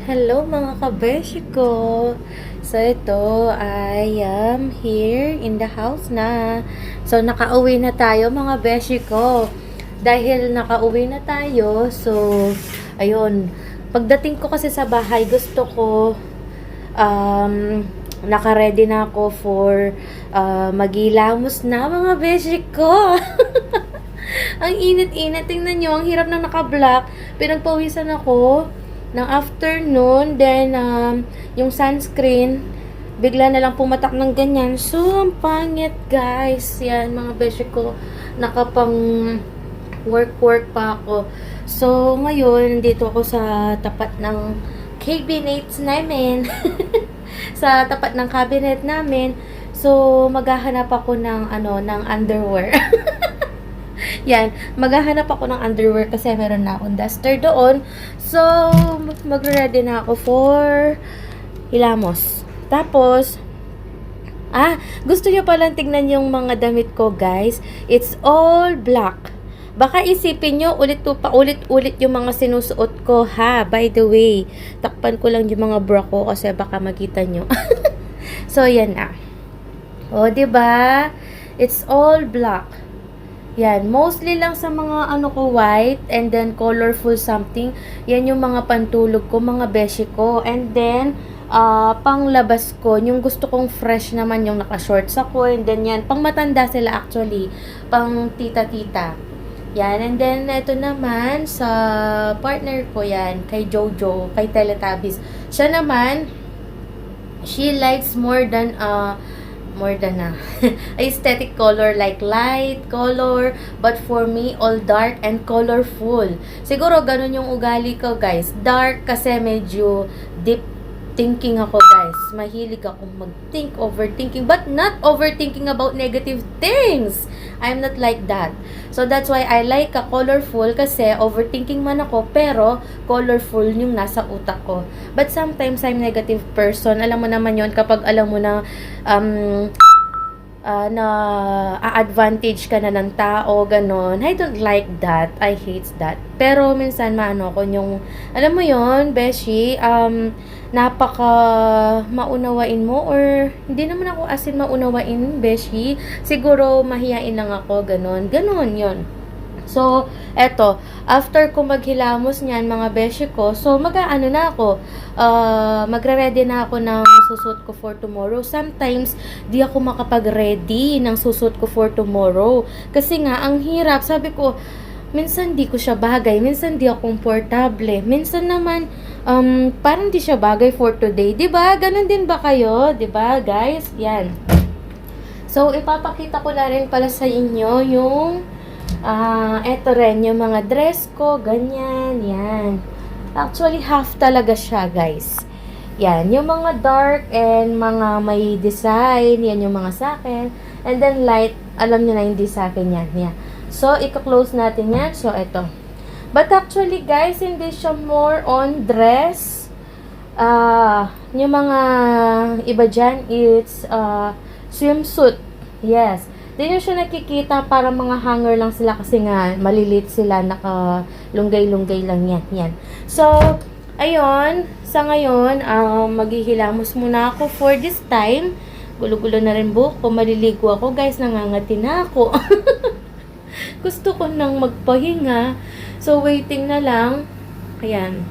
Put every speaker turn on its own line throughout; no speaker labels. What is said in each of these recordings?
Hello mga kabeshi ko! So ito, I am here in the house na. So nakauwi na tayo mga beshi ko. Dahil nakauwi na tayo, so ayun. Pagdating ko kasi sa bahay, gusto ko naka-ready na ako for magilamos na mga beshi ko. Ang init-init. Tingnan nyo, ang hirap na naka-black. Pinagpawisan ako ng afternoon, then yung sunscreen bigla na lang pumatak ng ganyan, so ang pangit guys. Yan mga beshi ko, nakapang work pa ako. So ngayon dito ako sa tapat ng cabinets namin sa tapat ng cabinet namin, so maghahanap ako ng ng underwear. Yan, maghahanap ako ng underwear kasi meron na akong duster doon. So, magre-ready na ako for hilamos. Tapos, gusto nyo palang tignan yung mga damit ko, guys. It's all black. Baka isipin nyo, paulit-ulit yung mga sinusuot ko, ha? By the way, takpan ko lang yung mga bra ko kasi baka makita nyo. So, yan na. O, diba? It's all black. Yan, mostly lang sa mga ko white and then colorful something. Yan yung mga pantulog ko, mga beshi ko. And then panglabas ko, yung gusto kong fresh naman yung naka-shorts ako. And then yan, pang matanda sila actually, pang tita-tita. Yan, and then ito naman sa partner ko yan, kay Jojo, kay Teletubbies. Siya naman, she likes more than aesthetic color, like light color, but for me all dark and colorful. Siguro ganun yung ugali ko, guys. Dark kasi medyo deep thinking ako, guys. Mahilig akong mag-think, overthinking, but not overthinking about negative things. I'm not like that. So that's why I like a colorful, kasi overthinking man ako pero colorful yung nasa utak ko. But sometimes I'm negative person. Alam mo naman yon kapag alam mo na na a-advantage ka na ng tao, ganon. I don't like that. I hate that. Pero minsan maano ko yung, alam mo yon, beshi, napaka maunawain mo, or hindi naman ako as in maunawain, beshi. Siguro mahiyain lang ako, ganon. Ganon yon. So, eto, after ko maghilamos niyan, mga beshi ko, so mag-aano na ako, magre-ready na ako ng susuot ko for tomorrow. Sometimes, di ako makapag-ready ng susuot ko for tomorrow. Kasi nga, ang hirap. Sabi ko, minsan di ko siya bagay, minsan di ako komportable, minsan naman, parang di siya bagay for today. Diba? Ganon din ba kayo? Diba, guys? Yan. So, ipapakita ko na rin pala sa inyo yung eto rin, yung mga dress ko, ganyan, yan. Actually, half talaga siya, guys. Yan, yung mga dark and mga may design, yan yung mga sa akin. And then light, alam nyo na hindi sa akin yan. Yan. So, ika-close natin yan. So, eto. But actually, guys, hindi siya more on dress. Yung mga iba dyan, it's swimsuit. Yes. Di nyo siya nakikita, para mga hanger lang sila kasi nga malilit sila, naka-lunggay-lunggay lang yan. Yan. So, ayun, sa ngayon, maghihilamos muna ako for this time. Gulo-gulo na rin buhok ko, maliligo ako, guys, nangangati na ako. Gusto ko nang magpahinga. So, waiting na lang. Ayan.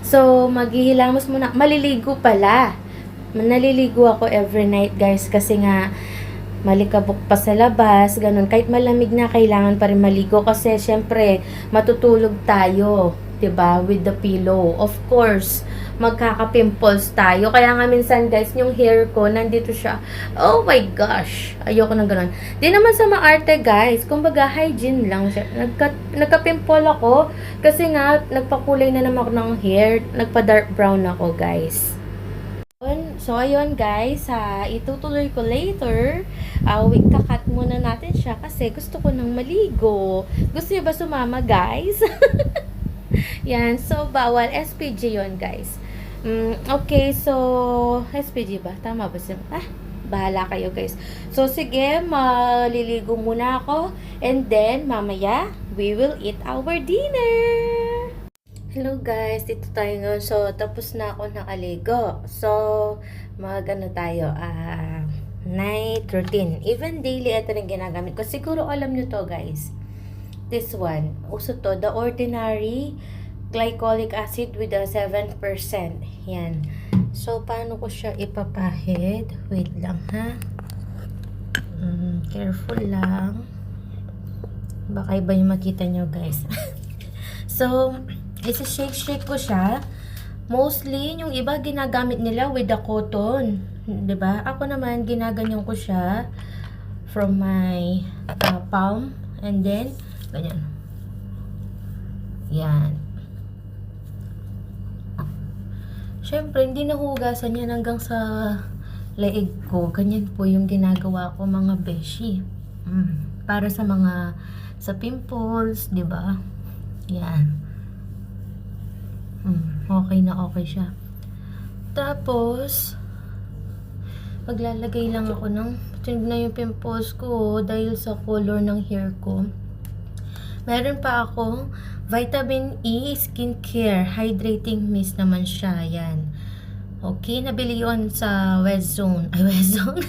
So, maghihilamos muna. Maliligo pala. Naliligo ako every night, guys, kasi nga malikabok pa sa labas, ganun. Kahit malamig na, kailangan pa rin maligo kasi syempre matutulog tayo, 'di ba, with the pillow. Of course, magkaka-pimples tayo. Kaya nga minsan, guys, yung hair ko nandito siya. Oh my gosh, ayoko nang ganun. Di naman sa maarte, guys, kumbaga hygiene lang siya. Nagka-pimple ako kasi nga nagpakulay na naman ako ng hair, nagpa-dark brown ako, guys. So, ayun guys, itutuloy ko later. Kakat muna natin siya kasi gusto ko nang maligo. Gusto niyo ba sumama, guys? Yan, so bawal. SPG yon, guys. Okay, so SPG ba? Tama ba siya? Bahala kayo, guys. So, sige, maliligo muna ako. And then, mamaya, we will eat our dinner. Hello guys, dito tayo ngayon. So, tapos na ako nakaligo. So, mag-ano tayo, night routine. Even daily, ito rin ginagamit ko. Siguro alam nyo to guys. This one, uso to, the ordinary glycolic acid with a 7%. Yan. So, paano ko siya ipapahid? Wait lang ha. Careful lang. Baka iba yung makita nyo guys. So, isa-shake ko siya. Mostly, yung iba ginagamit nila with the cotton. 'Di ba? Ako naman, ginaganyan ko siya from my palm. And then, ganyan. Yan. Siyempre, hindi nahugasan yan hanggang sa leeg ko. Ganyan po yung ginagawa ko mga beshi. Para sa mga, sa pimples, 'di ba? Yan. Okay na okay siya. Tapos, maglalagay lang ako ng, tingnan yung pimples ko dahil sa color ng hair ko. Meron pa akong vitamin E skincare hydrating mist naman siya. Yan. Okay, nabili yun sa West Zone. Ay, West Zone.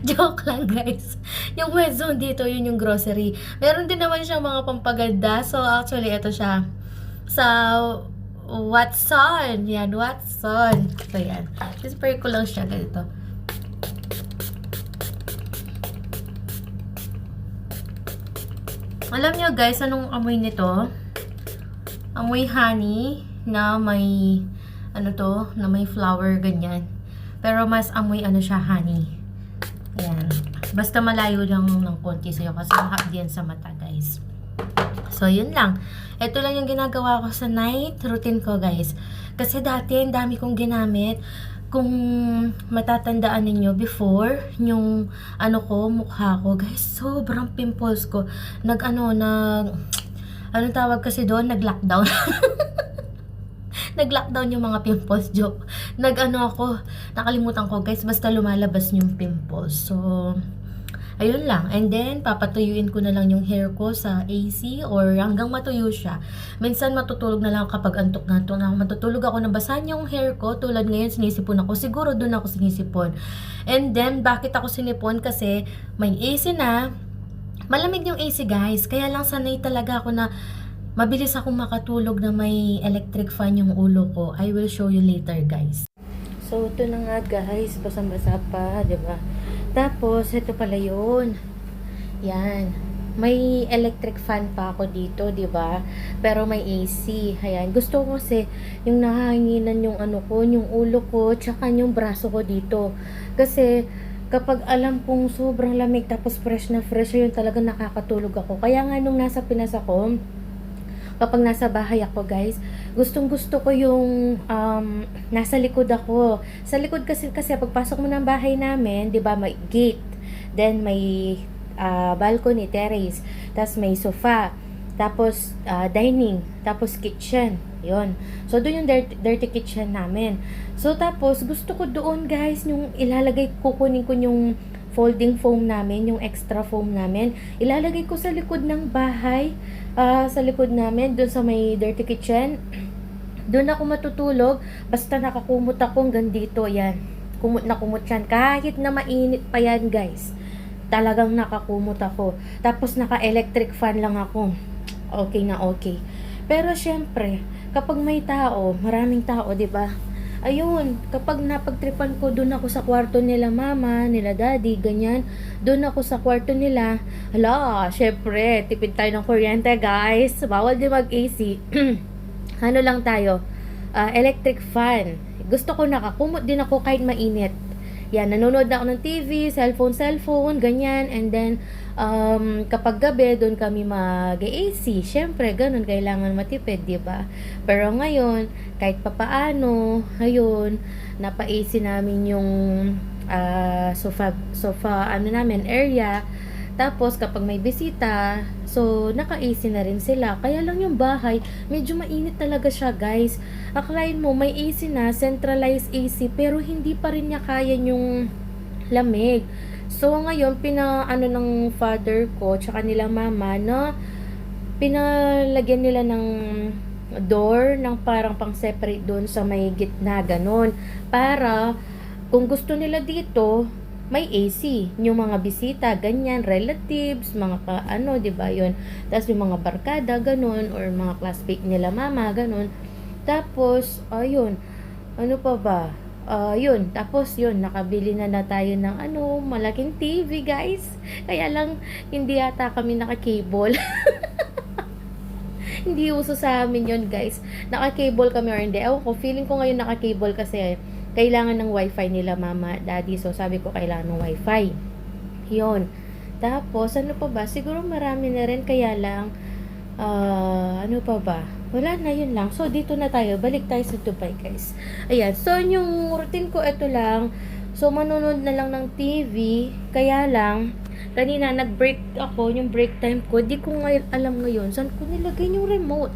Joke lang guys. Yung West Zone dito, yun yung grocery. Meron din naman siyang mga pampaganda. So actually, ito siya. Sa Watson. Yan, Watson. So yan. Spray ko lang siya ganito. Alam nyo guys, anong amoy nito? Amoy honey na may, ano to, na may flower ganyan. Pero mas amoy ano siya, honey. Ayan. Basta malayo lang ng konti sa'yo kasi mahap din sa mata, guys. So, yun lang. Ito lang yung ginagawa ko sa night routine ko, guys. Kasi dati, ang dami kong ginamit. Kung matatandaan ninyo, before, yung ano ko, mukha ko, guys, sobrang pimples ko. Anong tawag kasi doon? Nag-lockdown. Nag-lockdown yung mga pimples, joke. Nakalimutan ko guys, basta lumalabas yung pimples. So, ayun lang. And then, papatuyuin ko na lang yung hair ko sa AC or hanggang matuyo siya. Minsan matutulog na lang kapag antok na ito. Matutulog ako na basahan yung hair ko. Tulad ngayon, sinisipon ako. Siguro doon ako sinisipon. And then, bakit ako sinipon? Kasi may AC na. Malamig yung AC guys. Kaya lang sanay talaga ako na mabilis akong makatulog na may electric fan yung ulo ko. I will show you later, guys. So, ito na nga, guys. Basang-basa pa, diba? Tapos, ito pala yun. Yan. May electric fan pa ako dito, diba? Pero may AC. Ayan. Gusto ko kasi yung nahanginan yung ano ko, yung ulo ko, tsaka yung braso ko dito. Kasi, kapag alam kong sobrang lamig, tapos fresh na fresh, yun talaga nakakatulog ako. Kaya nga nung nasa Pinas ako, kapag nasa bahay ako guys, gustong gusto ko yung nasa likod ako. Sa likod kasi pagpasok mo ng bahay namin, 'di ba, may gate. Then may balcony, terrace, tapos may sofa, tapos dining, tapos kitchen. 'Yon. So doon yung dirty kitchen namin. So tapos gusto ko doon guys, yung kukunin ko yung folding foam namin, yung extra foam namin, ilalagay ko sa likod ng bahay, sa likod namin, doon sa may dirty kitchen. Doon ako matutulog, basta nakakumot ako hanggang dito, yan. Kumot na kumot yan, kahit na mainit pa yan guys. Talagang nakakumot ako. Tapos naka-electric fan lang ako. Okay na okay. Pero syempre, kapag may tao, maraming tao, 'di ba? Ayun, kapag napagtripan ko, doon ako sa kwarto nila mama, nila daddy, ganyan. Doon ako sa kwarto nila. Hala, syempre, tipid tayo ng kuryente, guys. Bawal din mag-AC. Ano lang tayo? Electric fan. Gusto ko nakakumot din ako kahit mainit. Yan, nanonood na ako ng TV, cellphone, ganyan. And then, kapag gabi, doon kami mag-AC. Syempre, ganun, kailangan matipid, di ba? Pero ngayon, kahit papaano, ayun, napa-AC namin yung sofa namin, area. Tapos, kapag may bisita, so, naka-AC na rin sila. Kaya lang yung bahay, medyo mainit talaga siya, guys. Akalain mo, may AC na, centralized AC, pero hindi pa rin niya kaya yung lamig. So, ngayon, ng father ko, tsaka nila mama, na pinalagyan nila ng door ng parang pang-separate doon sa may gitna, gano'n. Para kung gusto nila dito, may AC. Yung mga bisita, ganyan, relatives, mga ano, 'di ba 'yun? Tapos yung mga barkada, gano'n, or mga classmate nila mama, gano'n. Tapos, ayun, ano pa ba? Yun, tapos yun, nakabili na tayo ng ano, malaking TV, guys. Kaya lang, hindi yata kami naka-cable. Hindi uso sa amin yun, guys. Naka-cable kami or hindi. Ewan ko, feeling ko ngayon naka-cable kasi kailangan ng wifi nila mama, daddy. So, sabi ko kailangan ng wifi. Yun. Tapos, ano pa ba? Siguro marami na rin, kaya lang, ano pa ba? Wala na, yun lang. So, dito na tayo. Balik tayo sa Dubai, guys. Ayan. So, yung routine ko, ito lang. So, manonood na lang ng TV. Kaya lang, kanina nag-break ako, yung break time ko, di ko alam ngayon saan ko nilagay yung remote.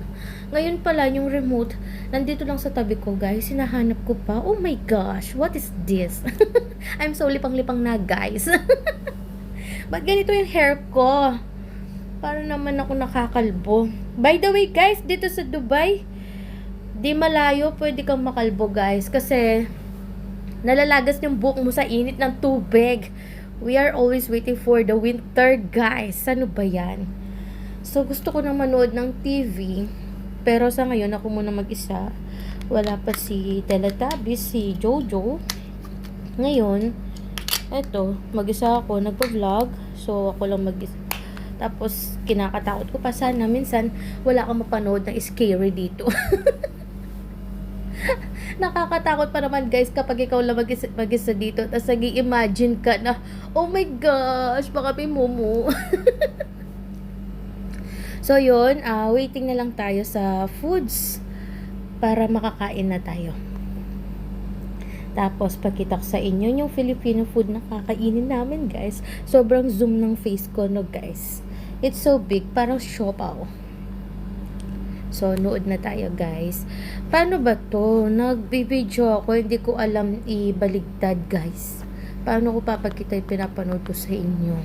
Ngayon pala, yung remote, nandito lang sa tabi ko, guys. Hinahanap ko pa. Oh my gosh, what is this? I'm so lipang-lipang na, guys. Ba't ganito yung hair ko? Para naman ako nakakalbo. By the way, guys, dito sa Dubai, di malayo, pwede kang makalbo, guys. Kasi, nalalagas yung buhok mo sa init ng tubig. We are always waiting for the winter, guys. Ano ba yan? So, gusto ko na manood ng TV. Pero sa ngayon, ako muna mag-isa. Wala pa si Teletubbies, si Jojo. Ngayon, eto, mag-isa ako, nagpa-vlog. So, ako lang mag-isa. Tapos, kinakatakot ko pa sana. Minsan, wala kang mapanood na scary dito. Nakakatakot pa naman, guys, kapag ikaw lang mag-isa dito, tapos nag-i-imagine ka na, oh my gosh, baka may mumu. So yun, waiting na lang tayo sa foods para makakain na tayo. Tapos pakita ko sa inyo yung Filipino food na kakainin namin, guys. Sobrang zoom ng face ko, no, guys. It's so big, parang siopaw. So, nood na tayo, guys. Paano ba to? Nagbibideo ako, hindi ko alam ibaligtad, guys. Paano ko papakita yung pinapanood ko sa inyo?